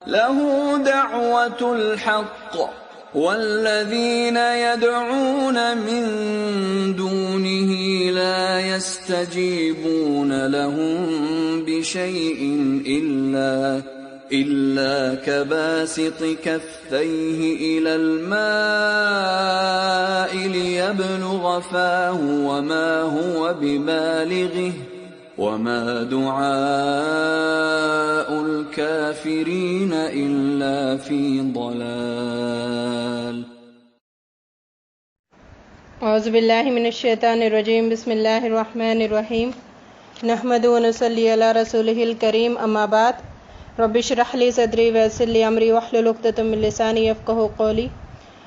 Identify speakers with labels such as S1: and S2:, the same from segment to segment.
S1: له دعوة الحق والذين يدعون من دونه لا يستجيبون لهم بشيء إلا كباسط كفيه إلى الماء ليبلغ فاه وما هو ببالغه وما دعاء الكافرين إلا في ضلال.
S2: اعوذ باللہ من الشیطان الرجیم. بسم اللہ الرحمن الرحیم. نحمد و نصلی علی رسولہ الکریم. اما بعد. رب اشرح لی صدری ویسر لی امری واحلل عقدۃ من لسانی یفقہوا قولی.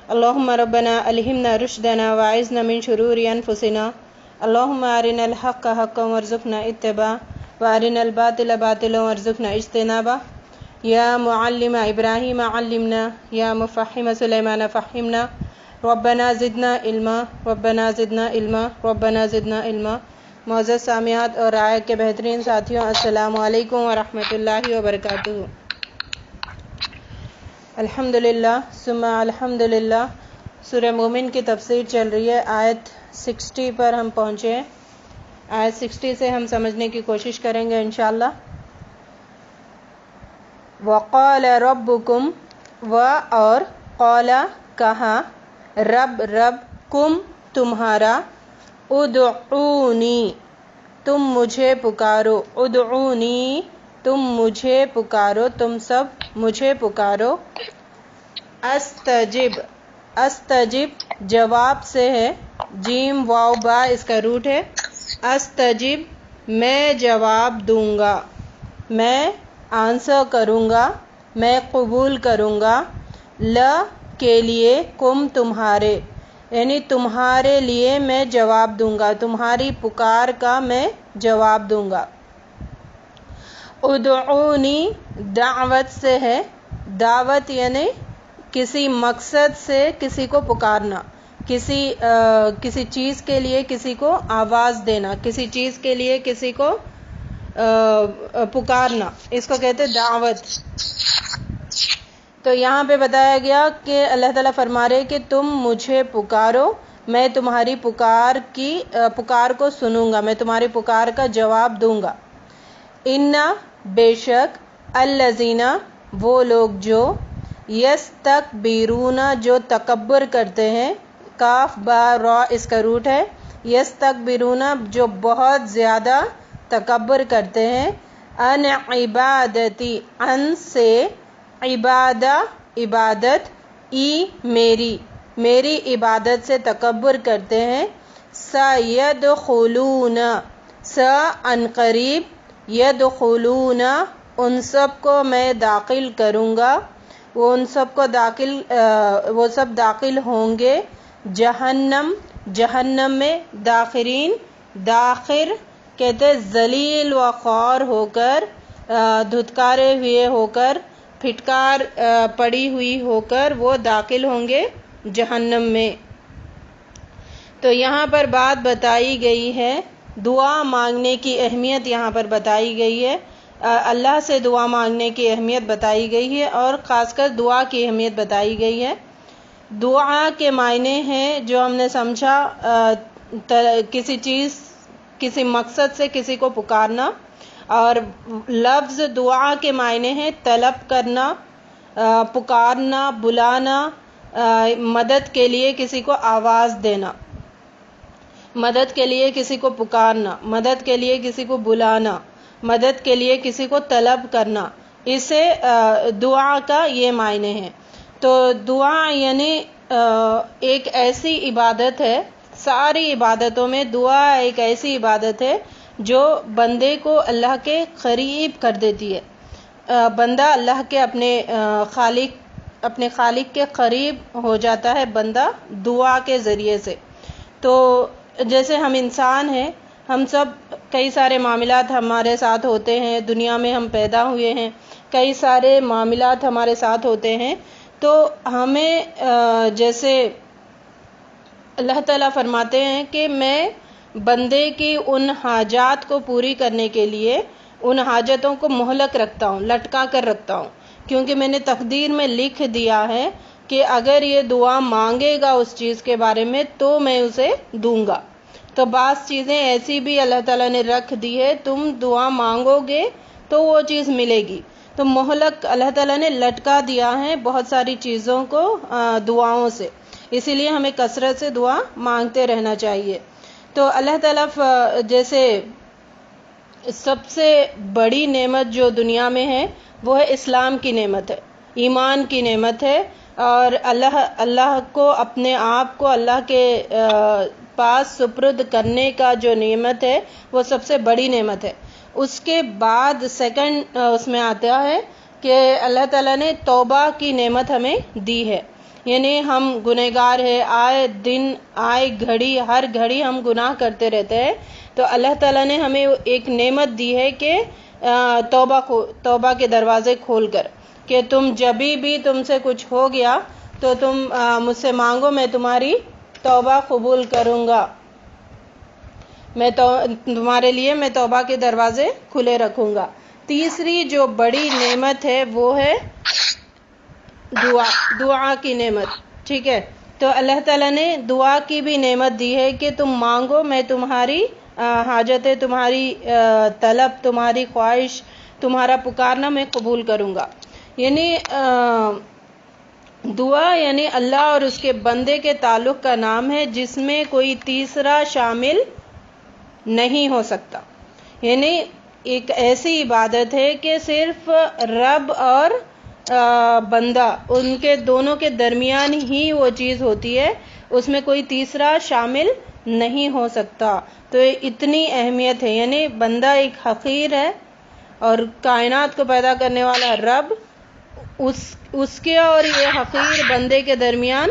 S2: اللہم ربنا الہمنا رشدنا واعذنا من شرور انفسنا. اللہم ارنا الحق حقا وارزقنا اتباعہ وارنا الباطل باطلا وارزقنا اجتنابہ. یا معلم ابراہیم علمنا یا مفہم سلیمان فہمنا. ربنا زدنا علما ربنا زدنا علما ربنا زدنا علما. معزز سامعات اور رعایا کے بہترین ساتھیوں، السلام علیکم ورحمۃ اللہ وبرکاتہ. الحمدللہ ثم الحمدللہ. سورہ مومن کی تفسیر چل رہی ہے. آیت 60 پر ہم پہنچے ہیں. آیت 60 سے ہم سمجھنے کی کوشش کریں گے انشاءاللہ. وقال ربکم، و اور قال کہا، رب کم تمہارا، ادعونی تم مجھے پکارو، ادعونی تم مجھے پکارو، تم سب مجھے پکارو. استجب جواب سے ہے، جیم واو با اس کا روٹ ہے. استجب میں جواب دوں گا، میں آنسر کروں گا، میں قبول کروں گا. کے لیے، کم تمہارے، یعنی تمہارے لیے میں جواب دوں گا، تمہاری پکار کا میں جواب دوں گا. ادعونی دعوت سے ہے. دعوت یعنی کسی مقصد سے کسی کو پکارنا، کسی چیز کے لیے کسی کو آواز دینا، کسی چیز کے لیے کسی کو پکارنا، اس کو کہتے دعوت. تو یہاں پہ بتایا گیا کہ اللہ تعالیٰ فرما رہے کہ تم مجھے پکارو، میں تمہاری پکار کو سنوں گا، میں تمہاری پکار کا جواب دوں گا. انا بے شک، الذین وہ لوگ جو، یستکبرون جو تکبر کرتے ہیں، کاف با را اس کا روٹ ہے. یستکبرون جو بہت زیادہ تکبر کرتے ہیں، ان عبادتی ان سے، عبادت، میری عبادت سے تکبر کرتے ہیں. سیدخلون ان قریب، یدخلون ان سب کو میں داخل کروں گا، وہ سب داخل ہوں گے جہنم میں. داخرین، داخر کہتے ذلیل و خوار ہو کر، دھتکارے ہوئے ہو کر، پھٹکار پڑی ہوئی ہو کر وہ داخل ہوں گے جہنم میں. تو یہاں پر بات بتائی گئی ہے، دعا مانگنے کی اہمیت یہاں پر بتائی گئی ہے. اللہ سے دعا مانگنے کی اہمیت بتائی گئی ہے، اور خاص کر دعا کی اہمیت بتائی گئی ہے. دعا کے معنی ہیں جو ہم نے سمجھا، کسی مقصد سے کسی کو پکارنا، اور لفظ دعا کے معنی ہیں طلب کرنا، پکارنا، بلانا، مدد کے لیے کسی کو آواز دینا، مدد کے لیے کسی کو پکارنا، مدد کے لیے کسی کو بلانا، مدد کے لیے کسی کو طلب کرنا، اسے دعا کا یہ معنی ہے. تو دعا یعنی ایک ایسی عبادت ہے، ساری عبادتوں میں دعا ایک ایسی عبادت ہے جو بندے کو اللہ کے قریب کر دیتی ہے. بندہ اللہ کے اپنے خالق کے قریب ہو جاتا ہے بندہ دعا کے ذریعے سے. تو جیسے ہم انسان ہیں، ہم سب کئی سارے معاملات ہمارے ساتھ ہوتے ہیں، دنیا میں ہم پیدا ہوئے ہیں، کئی سارے معاملات ہمارے ساتھ ہوتے ہیں. تو ہمیں جیسے اللہ تعالیٰ فرماتے ہیں کہ میں بندے کی ان حاجات کو پوری کرنے کے لیے ان حاجتوں کو مہلک رکھتا ہوں، لٹکا کر رکھتا ہوں، کیونکہ میں نے تقدیر میں لکھ دیا ہے کہ اگر یہ دعا مانگے گا اس چیز کے بارے میں تو میں اسے دوں گا۔ تو بعض چیزیں ایسی بھی اللہ تعالیٰ نے رکھ دی ہے، تم دعا مانگو گے تو وہ چیز ملے گی۔ تو مہلک اللہ تعالیٰ نے لٹکا دیا ہے بہت ساری چیزوں کو دعاؤں سے، اسی لیے ہمیں کثرت سے دعا مانگتے رہنا چاہیے۔ تو اللہ تعالیٰ جیسے سب سے بڑی نعمت جو دنیا میں ہے وہ ہے اسلام کی نعمت ہے، ایمان کی نعمت ہے، اور اللہ کو اپنے آپ کو اللہ کے پاس سپرد کرنے کا جو نعمت ہے وہ سب سے بڑی نعمت ہے۔ اس کے بعد سیکنڈ اس میں آتا ہے کہ اللہ تعالیٰ نے توبہ کی نعمت ہمیں دی ہے، یعنی ہم گنہگار ہیں، آئے دن آئے گھڑی ہر گھڑی ہم گناہ کرتے رہتے ہیں، تو اللہ تعالیٰ نے ہمیں ایک نعمت دی ہے کہ توبہ کے دروازے کھول کر کہ تم جبھی بھی تم سے کچھ ہو گیا تو تم مجھ سے مانگو، میں تمہاری توبہ قبول کروں گا، تمہارے لیے میں توبہ کے دروازے کھلے رکھوں گا۔ تیسری جو بڑی نعمت ہے وہ ہے دعا کی نعمت، ٹھیک ہے؟ تو اللہ تعالیٰ نے دعا کی بھی نعمت دی ہے کہ تم مانگو، میں تمہاری حاجتیں، تمہاری طلب، تمہاری خواہش، تمہارا پکارنا میں قبول کروں گا۔ یعنی دعا یعنی اللہ اور اس کے بندے کے تعلق کا نام ہے جس میں کوئی تیسرا شامل نہیں ہو سکتا، یعنی ایک ایسی عبادت ہے کہ صرف رب اور بندہ ان کے دونوں کے درمیان ہی وہ چیز ہوتی ہے، اس میں کوئی تیسرا شامل نہیں ہو سکتا۔ تو اتنی اہمیت ہے، یعنی بندہ ایک حقیر ہے اور کائنات کو پیدا کرنے والا رب، اس کے اور یہ حقیر بندے کے درمیان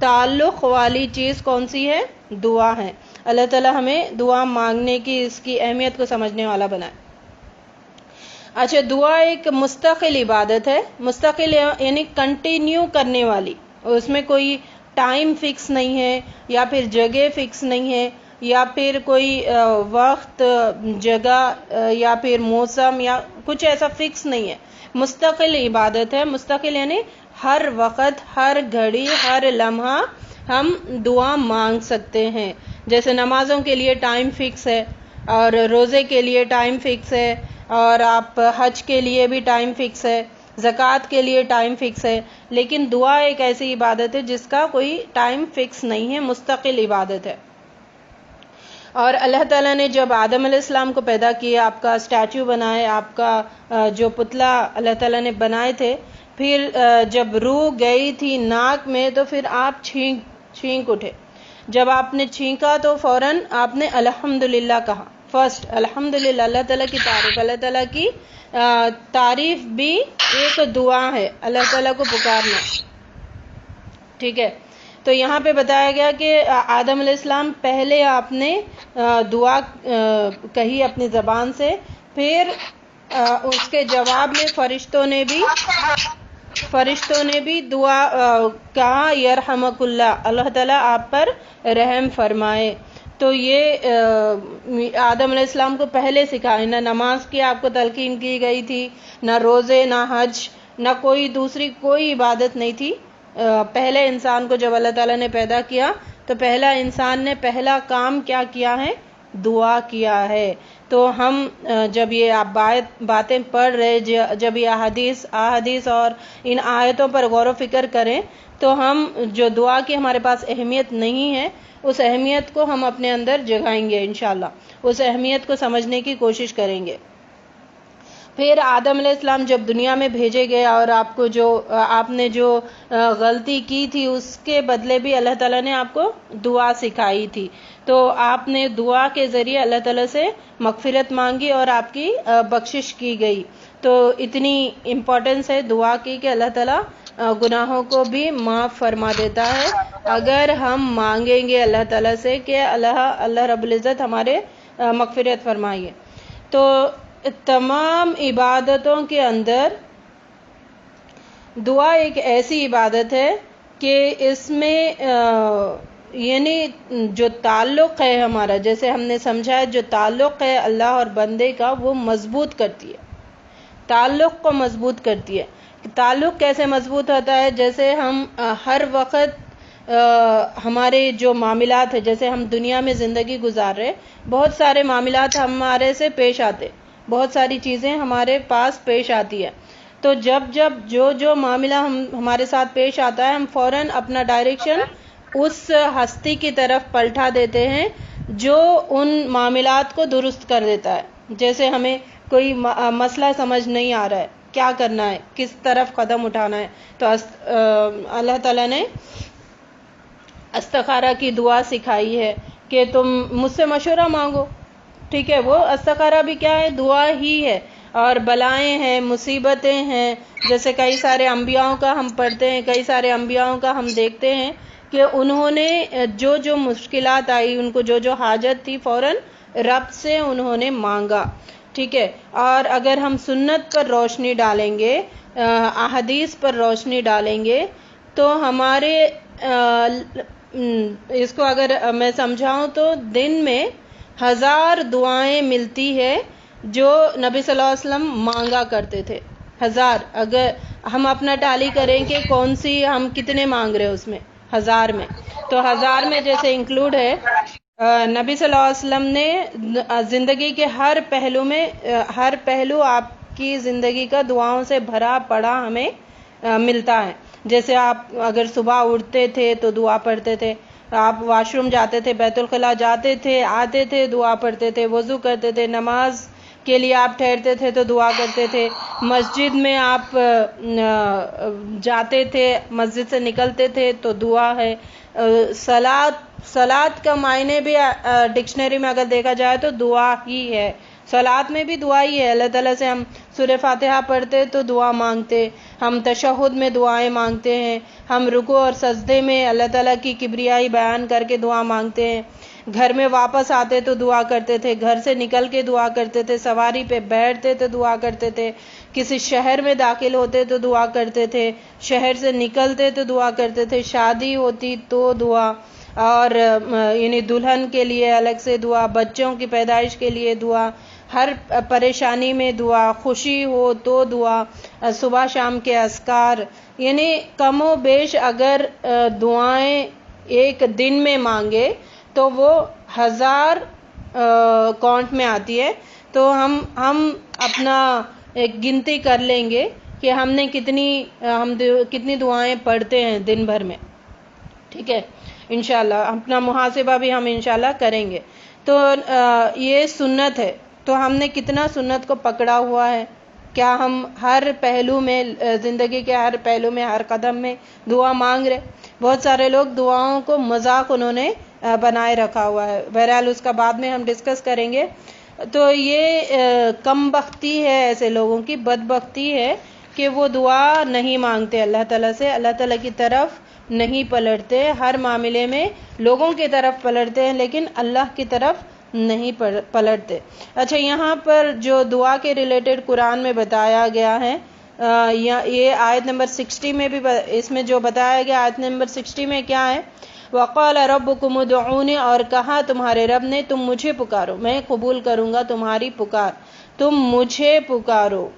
S2: تعلق والی چیز کون سی ہے؟ دعا ہے۔ اللہ تعالیٰ ہمیں دعا مانگنے کی اس کی اہمیت کو سمجھنے والا بنائے۔ اچھا، دعا ایک مستقل عبادت ہے، مستقل یعنی کنٹینیو کرنے والی، اس میں کوئی ٹائم فکس نہیں ہے یا پھر جگہ فکس نہیں ہے یا پھر کوئی وقت، جگہ یا پھر موسم یا کچھ ایسا فکس نہیں ہے، مستقل عبادت ہے۔ مستقل یعنی ہر وقت، ہر گھڑی، ہر لمحہ ہم دعا مانگ سکتے ہیں۔ جیسے نمازوں کے لیے ٹائم فکس ہے اور روزے کے لیے ٹائم فکس ہے، اور آپ حج کے لیے بھی ٹائم فکس ہے، زکوٰۃ کے لیے ٹائم فکس ہے، لیکن دعا ایک ایسی عبادت ہے جس کا کوئی ٹائم فکس نہیں ہے، مستقل عبادت ہے۔ اور اللہ تعالیٰ نے جب آدم علیہ السلام کو پیدا کیا، آپ کا اسٹیچو بنائے، آپ کا جو پتلا اللہ تعالیٰ نے بنائے تھے، پھر جب روح گئی تھی ناک میں تو پھر آپ چھینک اٹھے، جب آپ نے چھینکا تو فوراً آپ نے الحمدللہ کہا، فرسٹ الحمدللہ، اللہ تعالیٰ کی تعریف، اللہ تعالیٰ کی تعریف بھی ایک دعا ہے، اللہ تعالیٰ کو پکارنا، ٹھیک ہے؟ تو یہاں پہ بتایا گیا کہ آدم علیہ السلام پہلے آپ نے دعا کہی اپنی زبان سے، پھر اس کے جواب میں فرشتوں نے بھی دعا کہا، یرحمک اللہ، اللہ تعالیٰ آپ پر رحم فرمائے۔ تو یہ آدم علیہ السلام کو پہلے سکھایا، نہ نماز کی آپ کو تلقین کی گئی تھی، نہ روزے، نہ حج، نہ کوئی دوسری کوئی عبادت نہیں تھی۔ پہلے انسان کو جب اللہ تعالیٰ نے پیدا کیا تو پہلا انسان نے پہلا کام کیا کیا ہے؟ دعا کیا ہے۔ تو ہم جب یہ آپ باتیں پڑھ رہے، جب یہ احادیث اور ان آیتوں پر غور و فکر کریں تو ہم جو دعا کی ہمارے پاس اہمیت نہیں ہے، اس اہمیت کو ہم اپنے اندر جگائیں گے انشاءاللہ، اس اہمیت کو سمجھنے کی کوشش کریں گے۔ پھر آدم علیہ السلام جب دنیا میں بھیجے گئے اور آپ نے جو غلطی کی تھی اس کے بدلے بھی اللہ تعالیٰ نے آپ کو دعا سکھائی تھی، تو آپ نے دعا کے ذریعے اللہ تعالیٰ سے مغفرت مانگی اور آپ کی بخشش کی گئی۔ تو اتنی امپورٹنس ہے دعا کی کہ اللہ تعالیٰ گناہوں کو بھی معاف فرما دیتا ہے اگر ہم مانگیں گے اللہ تعالیٰ سے کہ اللہ رب العزت ہمارے مغفرت فرمائیے۔ تو تمام عبادتوں کے اندر دعا ایک ایسی عبادت ہے کہ اس میں یعنی جو تعلق ہے ہمارا، جیسے ہم نے سمجھا ہے، جو تعلق ہے اللہ اور بندے کا وہ مضبوط کرتی ہے، تعلق کو مضبوط کرتی ہے۔ تعلق کیسے مضبوط ہوتا ہے؟ جیسے ہم ہر وقت ہمارے جو معاملات ہیں، جیسے ہم دنیا میں زندگی گزار رہے، بہت سارے معاملات ہمارے سے پیش آتے، بہت ساری چیزیں ہمارے پاس پیش آتی ہے، تو جب جو معاملہ ہمارے ساتھ پیش آتا ہے، ہم فوراً اپنا ڈائریکشن اس ہستی کی طرف پلٹا دیتے ہیں جو ان معاملات کو درست کر دیتا ہے۔ جیسے ہمیں کوئی مسئلہ سمجھ نہیں آ رہا ہے، کیا کرنا ہے، کس طرف قدم اٹھانا ہے، تو اللہ تعالیٰ نے استخارہ کی دعا سکھائی ہے کہ تم مجھ سے مشورہ مانگو، ٹھیک ہے؟ وہ استخارہ بھی کیا ہے؟ دعا ہی ہے۔ اور بلائیں ہیں، مصیبتیں ہیں، جیسے کئی سارے انبیاءوں کا ہم پڑھتے ہیں، کئی سارے انبیاءوں کا ہم دیکھتے ہیں کہ انہوں نے جو مشکلات آئی، ان کو جو حاجت تھی، فوراً رب سے انہوں نے مانگا، ٹھیک ہے؟ اور اگر ہم سنت پر روشنی ڈالیں گے، احادیث پر روشنی ڈالیں گے، تو ہمارے اس کو اگر میں سمجھاؤں تو دن میں 1000 دعائیں ملتی ہے جو نبی صلی اللہ علیہ وسلم مانگا کرتے تھے۔ 1000، اگر ہم اپنا ٹالی کریں کہ کون سی ہم کتنے مانگ رہے اس میں، 1000 میں، تو 1000 میں جیسے انکلوڈ ہے نبی صلی اللہ علیہ وسلم نے زندگی کے ہر پہلو آپ کی زندگی کا دعاؤں سے بھرا پڑا ہمیں ملتا ہے۔ جیسے آپ اگر صبح اٹھتے تھے تو دعا پڑھتے تھے، آپ واش روم جاتے تھے، بیت الخلاء جاتے تھے، آتے تھے، دعا پڑھتے تھے، وضو کرتے تھے، نماز کے لیے آپ ٹھہرتے تھے تو دعا کرتے تھے، مسجد میں آپ جاتے تھے، مسجد سے نکلتے تھے تو دعا ہے۔ صلاۃ کا معنی بھی ڈکشنری میں اگر دیکھا جائے تو دعا ہی ہے، صلاۃ میں بھی دعا ہی ہے۔ اللہ تعالیٰ سے ہم سورہ فاتحہ پڑھتے تو دعا مانگتے، ہم تشہد میں دعائیں مانگتے ہیں، ہم رکوع اور سجدے میں اللہ تعالیٰ کی کبریائی بیان کر کے دعا مانگتے ہیں، گھر میں واپس آتے تو دعا کرتے تھے، گھر سے نکل کے دعا کرتے تھے، سواری پہ بیٹھتے تو دعا کرتے تھے، کسی شہر میں داخل ہوتے تو دعا کرتے تھے، شہر سے نکلتے تو دعا کرتے تھے، شادی ہوتی تو دعا، اور یعنی دلہن کے لیے الگ سے دعا، بچوں کی پیدائش کے لیے دعا، ہر پریشانی میں دعا، خوشی ہو تو دعا، صبح شام کے اذکار، یعنی کم و بیش اگر دعائیں ایک دن میں مانگے تو وہ 1000 کاؤنٹ میں آتی ہے۔ تو ہم اپنا ایک گنتی کر لیں گے کہ ہم نے کتنی دعائیں پڑھتے ہیں دن بھر میں، ٹھیک ہے؟ انشاءاللہ اپنا محاسبہ بھی ہم انشاءاللہ کریں گے۔ تو یہ سنت ہے، تو ہم نے کتنا سنت کو پکڑا ہوا ہے؟ کیا ہم ہر پہلو میں، زندگی کے ہر پہلو میں، ہر قدم میں دعا مانگ رہے؟ بہت سارے لوگ دعاؤں کو مذاق انہوں نے بنائے رکھا ہوا ہے، بہرحال اس کا بعد میں ہم ڈسکس کریں گے۔ تو یہ کم بختی ہے ایسے لوگوں کی، بدبختی ہے کہ وہ دعا نہیں مانگتے اللہ تعالیٰ سے، اللہ تعالیٰ کی طرف نہیں پلٹتے، ہر معاملے میں لوگوں کی طرف پلٹتے ہیں لیکن اللہ کی طرف نہیں پلٹتے۔ اچھا، یہاں پر جو دعا کے ریلیٹڈ قرآن میں بتایا گیا ہے، یہ آیت نمبر 60 میں بھی اس میں جو بتایا گیا، آیت نمبر 60 میں کیا ہے؟ وَقَالَ رَبُّكُمُ ادْعُونِي، اور کہا تمہارے رب نے تم مجھے پکارو، میں قبول کروں گا تمہاری پکار، تم مجھے پکارو،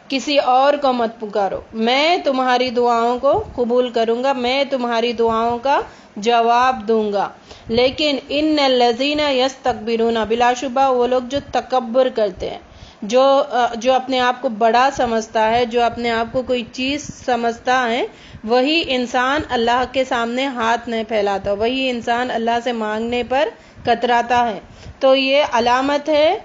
S2: کسی اور کو مت پکارو، میں تمہاری دعاؤں کو قبول کروں گا، میں تمہاری دعاؤں کا جواب دوں گا۔ لیکن ان الذین یستکبرون، بلا شبہ وہ لوگ جو تکبر کرتے ہیں، جو اپنے آپ کو بڑا سمجھتا ہے، جو اپنے آپ کو کوئی چیز سمجھتا ہے، وہی انسان اللہ کے سامنے ہاتھ نہیں پھیلاتا، وہی انسان اللہ سے مانگنے پر کتراتا ہے۔ تو یہ علامت ہے،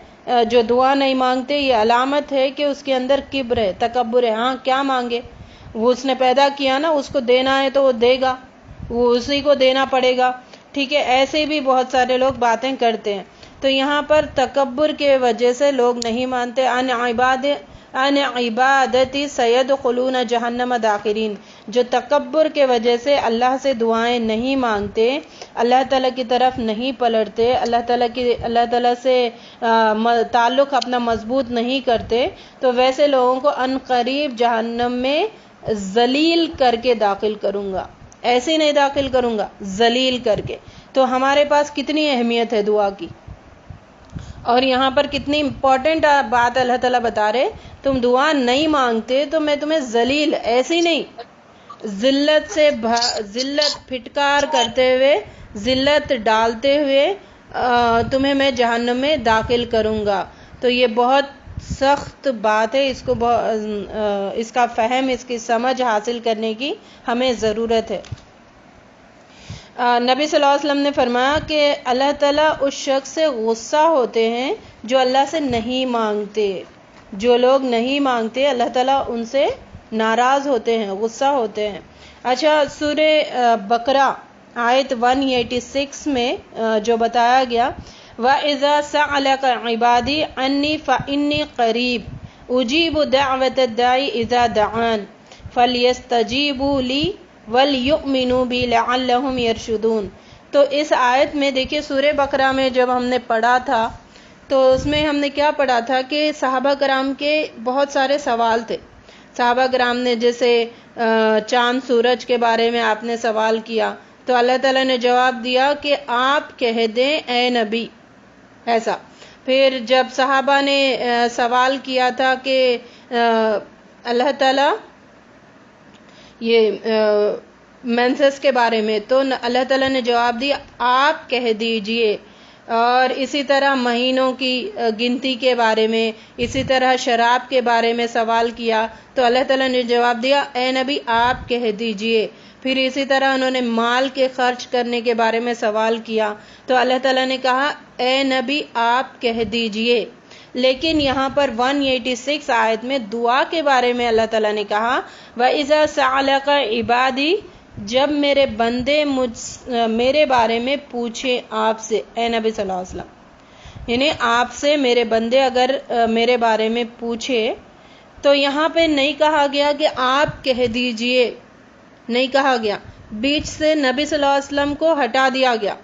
S2: جو دعا نہیں مانگتے، یہ علامت ہے کہ اس کے اندر کبر ہے، تکبر ہے۔ ہاں، کیا مانگے؟ وہ اس نے پیدا کیا نا، اس کو دینا ہے تو وہ دے گا، وہ اسی کو دینا پڑے گا، ٹھیک ہے؟ ایسے بھی بہت سارے لوگ باتیں کرتے ہیں۔ تو یہاں پر تکبر کے وجہ سے لوگ نہیں مانتے۔ ان عبادتی سیدخلون جہنم داخرین، جو تکبر کے وجہ سے اللہ سے دعائیں نہیں مانگتے، اللہ تعالیٰ کی طرف نہیں پلٹتے، اللہ تعالیٰ سے تعلق اپنا مضبوط نہیں کرتے، تو ویسے لوگوں کو ان قریب جہنم میں ذلیل کر کے داخل کروں گا، ایسے نہیں داخل کروں گا، ذلیل کر کے۔ تو ہمارے پاس کتنی اہمیت ہے دعا کی، اور یہاں پر کتنی امپورٹنٹ بات اللہ تعالیٰ بتا رہے، تم دعا نہیں مانگتے تو میں تمہیں ذلیل، ایسی نہیں، ذلت پھٹکار کرتے ہوئے، ذلت ڈالتے ہوئے تمہیں میں جہنم میں داخل کروں گا۔ تو یہ بہت سخت بات ہے، اس کا فہم، اس کی سمجھ حاصل کرنے کی ہمیں ضرورت ہے۔ نبی صلی اللہ علیہ وسلم نے فرمایا کہ اللہ تعالیٰ اس شخص سے غصہ ہوتے ہیں جو اللہ سے نہیں مانگتے، جو لوگ نہیں مانگتے اللہ تعالیٰ ان سے ناراض ہوتے ہیں، غصہ ہوتے ہیں۔ اچھا، سورہ بقرہ آیت 186 میں جو بتایا گیا، وَإِذَا سَأَلَكَ عِبَادِي عَنِّي فَإِنِّي قَرِيبٌ أُجِيبُ دَعْوَةَ الدَّاعِ إِذَا دَعَانِ فَلْيَسْتَجِيبُوا لِي وَلْيُؤْمِنُوا بِي لَعَلَّهُمْ يَرْشُدُونَ۔ تو اس آیت میں دیکھیے، سورہ بقرہ میں جب ہم نے پڑھا تھا تو اس میں ہم نے کیا پڑھا تھا کہ صحابہ کرام کے بہت سارے سوال تھے۔ صحابہ کرام نے جیسے چاند سورج کے بارے میں آپ نے سوال کیا تو اللہ تعالیٰ نے جواب دیا کہ آپ کہہ دیں اے نبی، ایسا۔ پھر جب صحابہ نے سوال کیا تھا کہ اللہ تعالیٰ یہ مینسس کے بارے میں، تو اللہ تعالیٰ نے جواب دیا آپ کہہ دیجئے۔ اور اسی طرح مہینوں کی گنتی کے بارے میں، اسی طرح شراب کے بارے میں سوال کیا تو اللہ تعالیٰ نے جواب دیا اے نبی آپ کہہ دیجئے۔ پھر اسی طرح انہوں نے مال کے خرچ کرنے کے بارے میں سوال کیا تو اللہ تعالیٰ نے کہا اے نبی آپ کہہ دیجئے۔ لیکن یہاں پر 186 آیت میں دعا کے بارے میں اللہ تعالیٰ نے کہا وَإِذَا سَأَلَكَ عِبَادِي، جب میرے بندے میرے بارے میں پوچھے آپ سے، اے نبی صلی اللہ علیہ وسلم، یعنی آپ سے میرے بندے اگر میرے بارے میں پوچھے، تو یہاں پہ نہیں کہا گیا کہ آپ کہہ دیجئے، نہیں کہا گیا، بیچ سے نبی صلی اللہ علیہ وسلم کو ہٹا دیا گیا،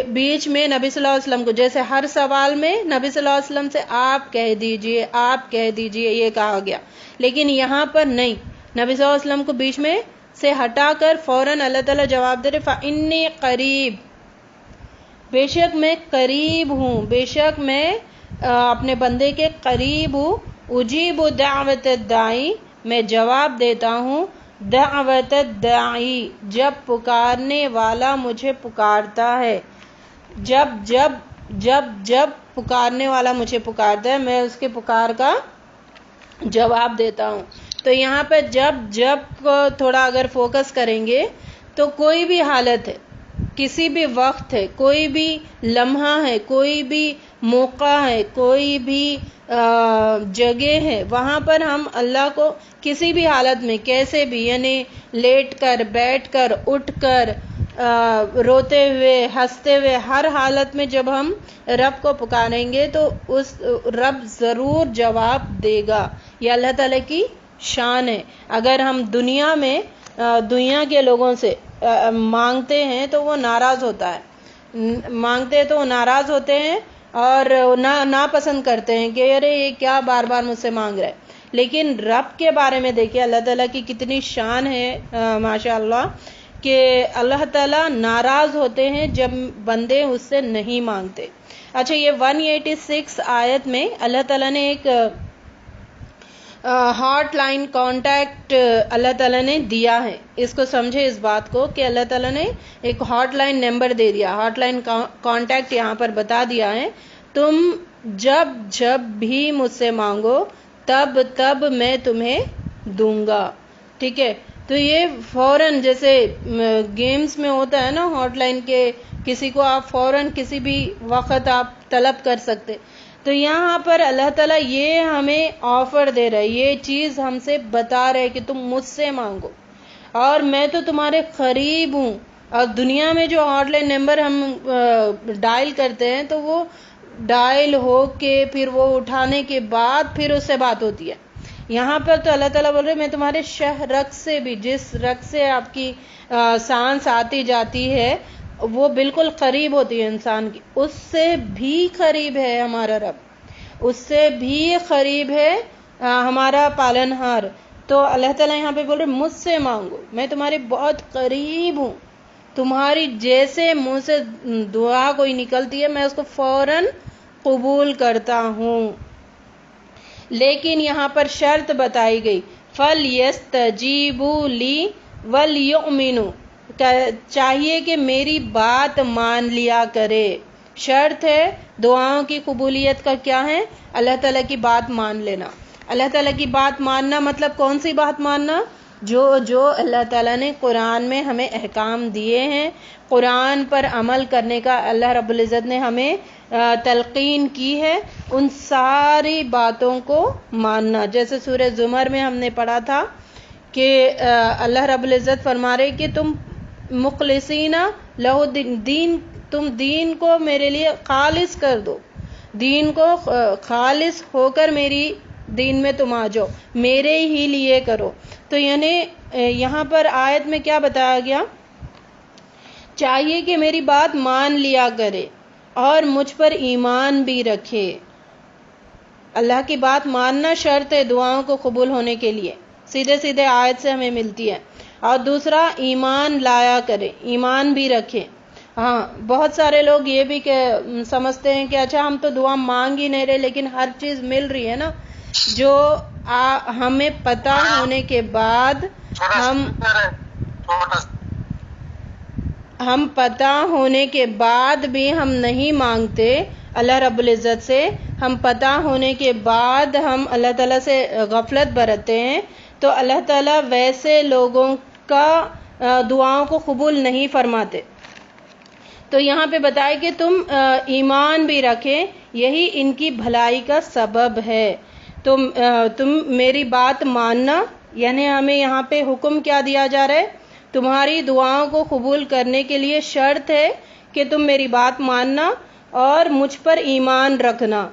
S2: بیچ میں نبی صلی اللہ علیہ وسلم کو، جیسے ہر سوال میں نبی صلی اللہ علیہ وسلم سے آپ کہہ دیجئے، آپ کہہ دیجئے، یہ کہا گیا۔ لیکن یہاں پر نہیں، نبی صلی اللہ علیہ وسلم کو بیچ میں سے ہٹا کر فوراً اللہ تعالیٰ جواب دے رہے فَإِنِّي قریب، بے شک میں قریب ہوں، بے شک میں اپنے بندے کے قریب ہوں، اجیب دعوت الداعی، میں جواب دیتا ہوں دعوت الداعی، جب پکارنے والا مجھے پکارتا ہے، جب پکارنے والا مجھے پکارتا ہے میں اس کے پکار کا جواب دیتا ہوں۔ تو یہاں پہ جب کو تھوڑا اگر فوکس کریں گے تو کوئی بھی حالت ہے، کسی بھی وقت ہے، کوئی بھی لمحہ ہے، کوئی بھی موقع ہے، کوئی بھی جگہ ہے، وہاں پر ہم اللہ کو کسی بھی حالت میں کیسے بھی، یعنی لیٹ کر، بیٹھ کر، اٹھ کر، روتے ہوئے، ہنستے ہوئے، ہر حالت میں جب ہم رب کو پکاریں گے تو اس رب ضرور جواب دے گا۔ یہ اللہ تعالیٰ کی شان ہے۔ اگر ہم دنیا میں دنیا کے لوگوں سے مانگتے ہیں تو وہ ناراض ہوتا ہے، مانگتے ہیں تو وہ ناراض ہوتے ہیں اور ناپسند کرتے ہیں کہ ارے یہ کیا بار بار مجھ سے مانگ رہا ہے۔ لیکن رب کے بارے میں دیکھیے اللہ تعالیٰ کی کتنی شان ہے، ماشاء اللہ، کہ اللہ تعالیٰ ناراض ہوتے ہیں جب بندے اس سے نہیں مانگتے۔ اچھا، یہ 186 آیت میں اللہ تعالیٰ نے ایک ہاٹ لائن کانٹیکٹ اللہ تعالیٰ نے دیا ہے، اس کو سمجھے اس بات کو کہ اللہ تعالیٰ نے ایک ہاٹ لائن نمبر دے دیا، ہاٹ لائن کانٹیکٹ یہاں پر بتا دیا ہے، تم جب بھی مجھ سے مانگو تب میں تمہیں دوں گا، ٹھیک ہے۔ تو یہ فوراً جیسے گیمز میں ہوتا ہے نا ہاٹ لائن کے، کسی کو آپ فوراً کسی بھی وقت آپ طلب کر سکتے، تو یہاں پر اللہ تعالیٰ یہ ہمیں آفر دے رہا ہے، یہ چیز ہم سے بتا رہے کہ تم مجھ سے مانگو اور میں تو تمہارے قریب ہوں۔ اور دنیا میں جو ہاٹ لائن نمبر ہم ڈائل کرتے ہیں تو وہ ڈائل ہو کے پھر وہ اٹھانے کے بعد پھر اس سے بات ہوتی ہے۔ یہاں پر تو اللہ تعالیٰ بول رہے میں تمہارے رگ سے بھی، جس رگ سے آپ کی سانس آتی جاتی ہے وہ بالکل قریب ہوتی ہے انسان کی، اس سے بھی قریب ہے ہمارا رب، اس سے بھی قریب ہے ہمارا پالنہار۔ تو اللہ تعالیٰ یہاں پہ بول رہے مجھ سے مانگو، میں تمہارے بہت قریب ہوں، تمہاری جیسے منہ سے دعا کوئی نکلتی ہے میں اس کو فوراً قبول کرتا ہوں. لیکن یہاں پر شرط بتائی گئی فَلْيَسْتَجِيبُوا لِي وَلْيُؤْمِنُوا، چاہیے کہ میری بات مان لیا کرے. شرط ہے دعاؤں کی قبولیت کا کیا ہے؟ اللہ تعالیٰ کی بات مان لینا. اللہ تعالیٰ کی بات ماننا مطلب کون سی بات ماننا؟ جو اللہ تعالیٰ نے قرآن میں ہمیں احکام دیے ہیں، قرآن پر عمل کرنے کا اللہ رب العزت نے ہمیں تلقین کی ہے، ان ساری باتوں کو ماننا. جیسے سورہ زمر میں ہم نے پڑھا تھا کہ اللہ رب العزت فرما رہے کہ تم مخلصین لہ دین، تم دین کو میرے لیے خالص کر دو، دین کو خالص ہو کر میری دین میں تم آ جاؤ، میرے ہی لیے کرو. تو یعنی یہاں پر آیت میں کیا بتایا گیا؟ چاہیے کہ میری بات مان لیا کرے اور مجھ پر ایمان بھی رکھے. اللہ کی بات ماننا شرط ہے دعاؤں کو قبول ہونے کے لیے، سیدھے سیدھے آیت سے ہمیں ملتی ہے. اور دوسرا ایمان لایا کرے، ایمان بھی رکھے. ہاں بہت سارے لوگ یہ بھی سمجھتے ہیں کہ اچھا ہم تو دعا مانگ ہی نہیں رہے لیکن ہر چیز مل رہی ہے نا. جو ہمیں پتہ ہونے کے بعد ہم پتہ ہونے کے بعد بھی ہم نہیں مانگتے اللہ رب العزت سے، ہم پتہ ہونے کے بعد ہم اللہ تعالیٰ سے غفلت برتتے ہیں، تو اللہ تعالیٰ ویسے لوگوں کا دعاؤں کو قبول نہیں فرماتے. تو یہاں پہ بتائے کہ تم ایمان بھی رکھیں، یہی ان کی بھلائی کا سبب ہے. تم میری بات ماننا، یعنی ہمیں یہاں پہ حکم کیا دیا جا رہا ہے؟ تمہاری دعاؤں کو قبول کرنے کے لیے شرط ہے کہ تم میری بات ماننا اور مجھ پر ایمان رکھنا.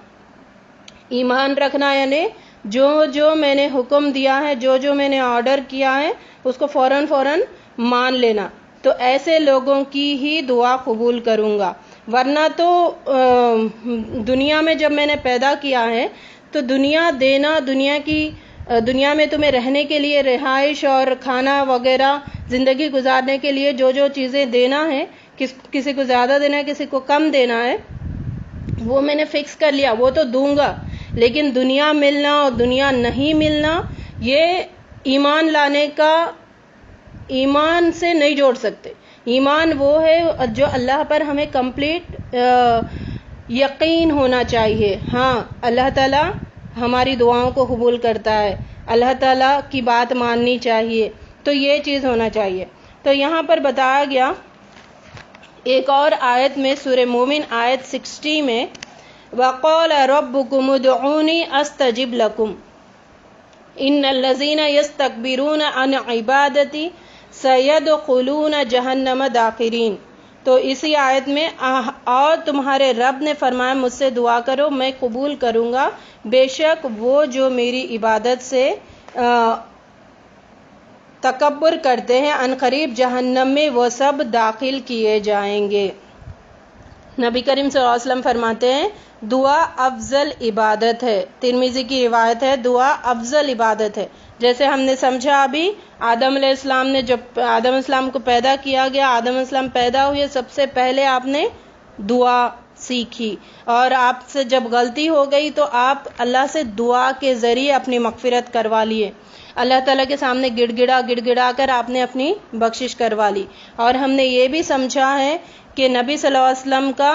S2: ایمان رکھنا یعنی جو میں نے حکم دیا ہے، جو میں نے آرڈر کیا ہے اس کو فوراً مان لینا. تو ایسے لوگوں کی ہی دعا قبول کروں گا. ورنہ تو دنیا میں جب میں نے پیدا کیا ہے تو دنیا دینا، دنیا میں تمہیں رہنے کے لیے رہائش اور کھانا وغیرہ، زندگی گزارنے کے لیے جو چیزیں دینا ہے، کسی کو زیادہ دینا ہے کسی کو کم دینا ہے، وہ میں نے فکس کر لیا، وہ تو دوں گا. لیکن دنیا ملنا اور دنیا نہیں ملنا یہ ایمان لانے کا، ایمان سے نہیں جوڑ سکتے. ایمان وہ ہے جو اللہ پر ہمیں کمپلیٹ یقین ہونا چاہیے. ہاں اللہ تعالیٰ ہماری دعاؤں کو قبول کرتا ہے، اللہ تعالیٰ کی بات ماننی چاہیے، تو یہ چیز ہونا چاہیے. تو یہاں پر بتایا گیا ایک اور آیت میں، سورہ مومن آیت 60 میں، وَقَالَ رَبُّكُمُ ادْعُونِي أَسْتَجِبْ لَكُمْ إِنَّ الَّذِينَ يَسْتَكْبِرُونَ عَنْ عِبَادَتِي سَيَدْخُلُونَ جَهَنَّمَ دَاخِرِينَ. تو اسی آیت میں اور تمہارے رب نے فرمایا مجھ سے دعا کرو میں قبول کروں گا، بے شک وہ جو میری عبادت سے تکبر کرتے ہیں ان قریب جہنم میں وہ سب داخل کیے جائیں گے. نبی کریم صلی اللہ علیہ وسلم فرماتے ہیں دعا افضل عبادت ہے. ترمذی کی روایت ہے دعا افضل عبادت ہے. جیسے ہم نے سمجھا ابھی آدم علیہ السلام نے، جب آدم علیہ السلام کو پیدا کیا گیا، آدم علیہ السلام پیدا ہوئے، سب سے پہلے آپ نے دعا سیکھی، اور آپ سے جب غلطی ہو گئی تو آپ اللہ سے دعا کے ذریعے اپنی مغفرت کروا لیے. اللہ تعالیٰ کے سامنے گڑ گڑا کر آپ نے اپنی بخشش کروا لی. اور ہم نے یہ بھی سمجھا ہے کہ نبی صلی اللہ علیہ وسلم کا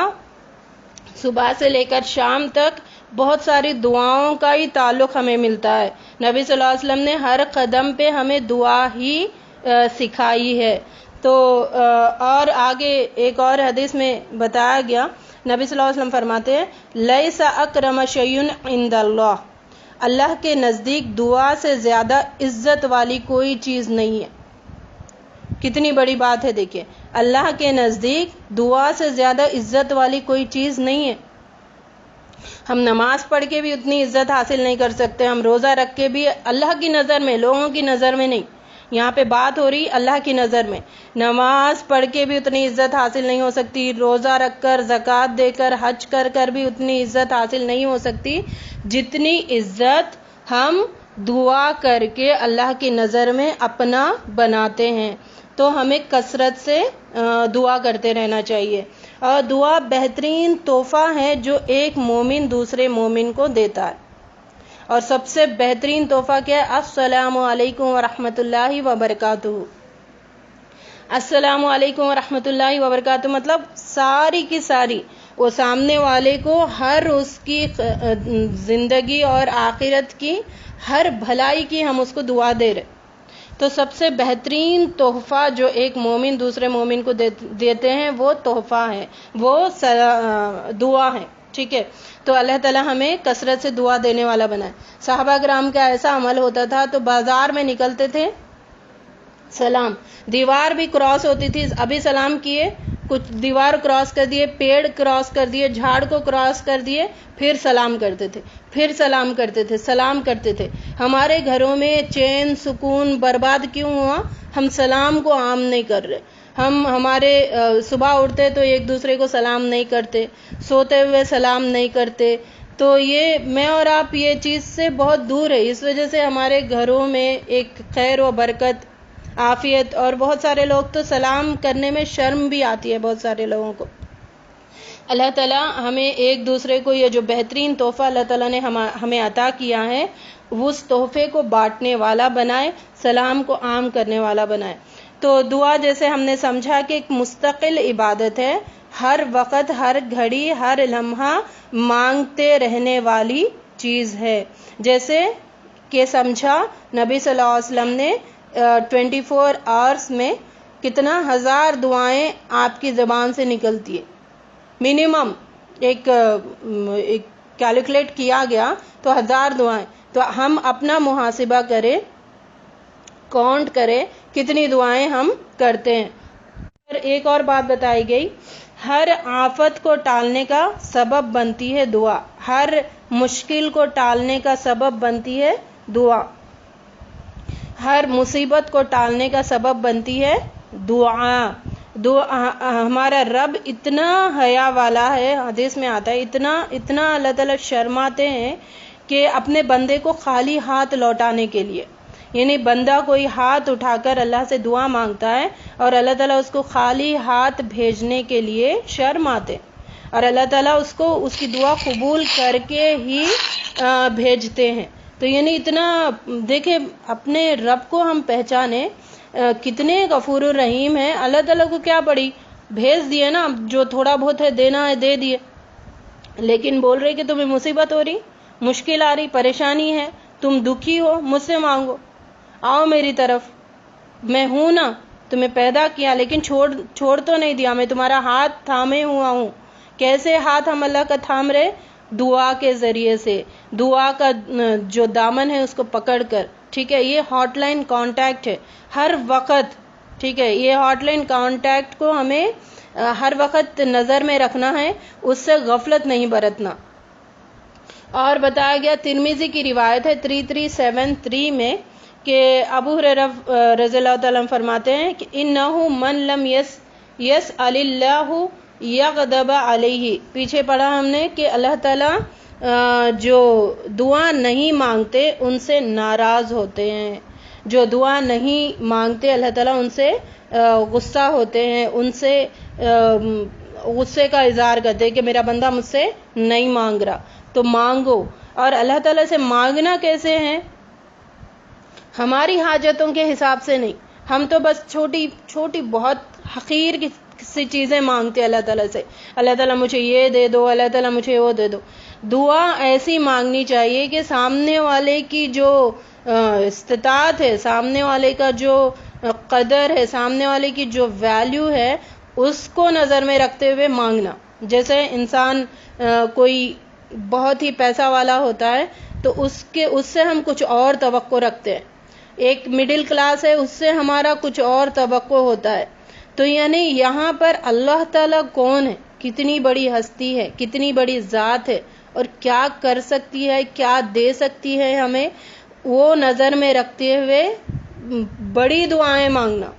S2: صبح سے لے کر شام تک بہت ساری دعاؤں کا ہی تعلق ہمیں ملتا ہے. نبی صلی اللہ علیہ وسلم نے ہر قدم پہ ہمیں دعا ہی سکھائی ہے. تو اور آگے ایک اور حدیث میں بتایا گیا، نبی صلی اللہ علیہ وسلم فرماتے ہیں لیس اکرم شیء عند اللہ، اللہ کے نزدیک دعا سے زیادہ عزت والی کوئی چیز نہیں ہے. کتنی بڑی بات ہے، دیکھیں اللہ کے نزدیک دعا سے زیادہ عزت والی کوئی چیز نہیں ہے. ہم نماز پڑھ کے بھی اتنی عزت حاصل نہیں کر سکتے، ہم روزہ رکھ کے بھی اللہ کی نظر میں، لوگوں کی نظر میں نہیں، یہاں پہ بات ہو رہی اللہ کی نظر میں. نماز پڑھ کے بھی اتنی عزت حاصل نہیں ہو سکتی، روزہ رکھ کر، زکوٰۃ دے کر، حج کر بھی اتنی عزت حاصل نہیں ہو سکتی جتنی عزت ہم دعا کر کے اللہ کی نظر میں اپنا بناتے ہیں. تو ہمیں کثرت سے دعا کرتے رہنا چاہیے. اور دعا بہترین تحفہ ہے جو ایک مومن دوسرے مومن کو دیتا ہے. اور سب سے بہترین تحفہ کیا ہے؟ السلام علیکم ورحمۃ اللہ وبرکاتہ. السلام علیکم ورحمۃ اللہ وبرکاتہ مطلب ساری کی ساری وہ سامنے والے کو ہر اس کی زندگی اور آخرت کی ہر بھلائی کی ہم اس کو دعا دے رہے. تو سب سے بہترین تحفہ جو ایک مومن دوسرے مومن کو دیتے ہیں وہ تحفہ ہے، وہ دعا ہے. ٹھیک ہے. تو اللہ تعالیٰ ہمیں کثرت سے دعا دینے والا بنائے. صحابہ کرام کا ایسا عمل ہوتا تھا تو بازار میں نکلتے تھے، سلام، دیوار بھی کراس ہوتی تھی، ابھی سلام کیے، کچھ دیوار کراس کر دیے، پیڑ کراس کر دیے، جھاڑ کو کراس کر دیے، پھر سلام کرتے تھے، پھر سلام کرتے تھے، سلام کرتے تھے. ہمارے گھروں میں چین سکون برباد کیوں ہوا؟ ہم سلام کو عام نہیں کر رہے. ہمارے صبح اٹھتے تو ایک دوسرے کو سلام نہیں کرتے، سوتے ہوئے سلام نہیں کرتے. تو یہ میں اور آپ یہ چیز سے بہت دور ہے. اس وجہ سے ہمارے گھروں میں ایک خیر و برکت، عافیت، اور بہت سارے لوگ تو سلام کرنے میں شرم بھی آتی ہے بہت سارے لوگوں کو. اللہ تعالیٰ ہمیں ایک دوسرے کو یہ جو بہترین تحفہ اللہ تعالیٰ نے ہمیں عطا کیا ہے اس تحفے کو بانٹنے والا بنائے، سلام کو عام کرنے والا بنائے. تو دعا جیسے ہم نے سمجھا کہ ایک مستقل عبادت ہے، ہر وقت ہر گھڑی ہر لمحہ مانگتے رہنے والی چیز ہے. جیسے کہ سمجھا نبی صلی اللہ علیہ وسلم نے 24 آورس میں کتنا 1000 دعائیں آپ کی زبان سے نکلتی ہے منیمم. ایک کیلکولیٹ کیا گیا تو 1000 دعائیں. تو ہم اپنا محاسبہ کریں، کاؤنٹ کریں کتنی دعائیں ہم کرتے ہیں. ایک اور بات بتائی گئی، ہر آفت کو ٹالنے کا سبب بنتی ہے دعا، ہر مشکل کو ٹالنے کا سبب بنتی ہے دعا، ہر مصیبت کو ٹالنے کا سبب بنتی ہے دعا. ہمارا رب اتنا حیا والا ہے، حدیث میں آتا ہے اتنا اللہ تعالیٰ شرماتے ہیں کہ اپنے بندے کو خالی ہاتھ لوٹانے کے لیے، یعنی بندہ کوئی ہاتھ اٹھا کر اللہ سے دعا مانگتا ہے اور اللہ تعالیٰ اس کو خالی ہاتھ بھیجنے کے لیے شرماتے، اور اللہ تعالیٰ اس کی دعا قبول کر کے ہی بھیجتے ہیں. تو یعنی اتنا دیکھیں اپنے رب کو ہم پہچانے کتنے غفور الرحیم ہیں. اللہ تعالیٰ کو کیا پڑی، بھیج دیے نا، جو تھوڑا بہت ہے دینا ہے دے دیے، لیکن بول رہے کہ تمہیں مصیبت ہو رہی، مشکل آ رہی، پریشانی ہے، تم دکھی ہو، مجھ سے مانگو، آؤ میری طرف، میں ہوں نا، تمہیں پیدا کیا لیکن چھوڑ تو نہیں دیا، میں تمہارا ہاتھ تھامے ہوا ہوں. کیسے ہاتھ ہم اللہ کا تھام رہے؟ دعا کے ذریعے سے، دعا کا جو دامن ہے اس کو پکڑ کر. ٹھیک ہے. یہ ہاٹ لائن کانٹیکٹ ہے ہر وقت. ٹھیک ہے. یہ ہاٹ لائن کانٹیکٹ کو ہمیں ہر وقت نظر میں رکھنا ہے، اس سے غفلت نہیں برتنا. اور بتایا گیا ترمذی کی روایت ہے 3373 میں کہ ابو ہریرہ رضی اللہ تعالیٰ عنہ فرماتے ہیں کہ انہ من لم یسأل اللہ یغضب علیہ. پیچھے پڑھا ہم نے کہ اللہ تعالیٰ جو دعا نہیں مانگتے ان سے ناراض ہوتے ہیں، جو دعا نہیں مانگتے اللہ تعالیٰ ان سے غصہ ہوتے ہیں، ان سے غصے کا اظہار کرتے ہیں کہ میرا بندہ مجھ سے نہیں مانگ رہا. تو مانگو. اور اللہ تعالیٰ سے مانگنا کیسے ہیں؟ ہماری حاجتوں کے حساب سے نہیں. ہم تو بس چھوٹی چھوٹی بہت حقیر سی چیزیں مانگتے اللہ تعالیٰ سے. اللہ تعالیٰ مجھے یہ دے دو، اللہ تعالیٰ مجھے وہ دے دو. دعا ایسی مانگنی چاہیے کہ سامنے والے کی جو استطاعت ہے، سامنے والے کا جو قدر ہے، سامنے والے کی جو ویلیو ہے اس کو نظر میں رکھتے ہوئے مانگنا. جیسے انسان کوئی بہت ہی پیسہ والا ہوتا ہے تو اس سے ہم کچھ اور توقع رکھتے ہیں. ایک مڈل کلاس ہے، اس سے ہمارا کچھ اور توقع ہوتا ہے. تو یعنی یہاں پر اللہ تعالیٰ کون ہے، کتنی بڑی ہستی ہے، کتنی بڑی ذات ہے، اور کیا کر سکتی ہے، کیا دے سکتی ہے ہمیں، وہ نظر میں رکھتے ہوئے بڑی دعائیں مانگنا.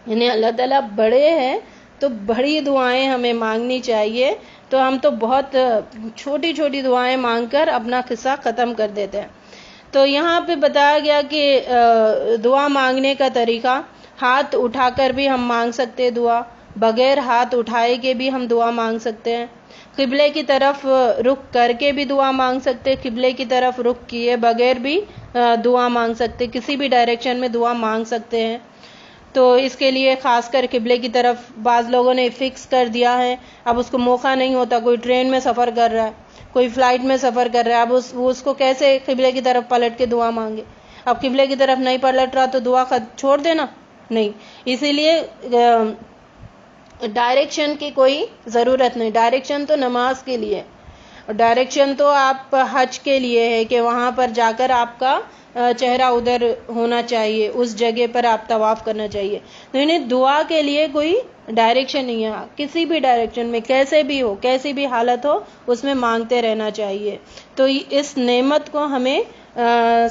S2: یعنی اللہ تعالیٰ بڑے ہیں تو بڑی دعائیں ہمیں مانگنی چاہیے. تو ہم تو بہت چھوٹی چھوٹی دعائیں مانگ کر اپنا قصہ ختم کر دیتے ہیں. تو یہاں پہ بتایا گیا کہ دعا مانگنے کا طریقہ، ہاتھ اٹھا کر بھی ہم مانگ سکتے ہیں دعا، بغیر ہاتھ اٹھائے کے بھی ہم دعا مانگ سکتے ہیں، قبلے کی طرف رخ کر کے بھی دعا مانگ سکتے، قبلے کی طرف رخ کیے بغیر بھی دعا مانگ سکتے، کسی بھی ڈائریکشن میں دعا مانگ سکتے ہیں۔ تو اس کے لیے خاص کر قبلے کی طرف بعض لوگوں نے فکس کر دیا ہے، اب اس کو موقع نہیں ہوتا، کوئی ٹرین میں سفر کر رہا ہے، کوئی فلائٹ میں سفر کر رہا ہے، اب اس کو کیسے قبلے کی طرف پلٹ کے دعا مانگے؟ اب قبلے کی طرف نہیں پلٹ رہا تو دعا چھوڑ دینا نہیں، اسی لیے ڈائریکشن کی کوئی ضرورت نہیں، ڈائریکشن تو نماز کے لیے، ڈائریکشن تو آپ حج کے لیے ہے کہ وہاں پر جا کر آپ کا چہرہ ادھر ہونا چاہیے، اس جگہ پر آپ طواف کرنا چاہیے، لیکن دعا کے لیے کوئی ڈائریکشن نہیں ہے، کسی بھی ڈائریکشن میں کیسے بھی ہو، کیسی بھی حالت ہو، اس میں مانگتے رہنا چاہیے۔ تو اس نعمت کو ہمیں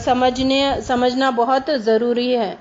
S2: سمجھنا بہت ضروری ہے۔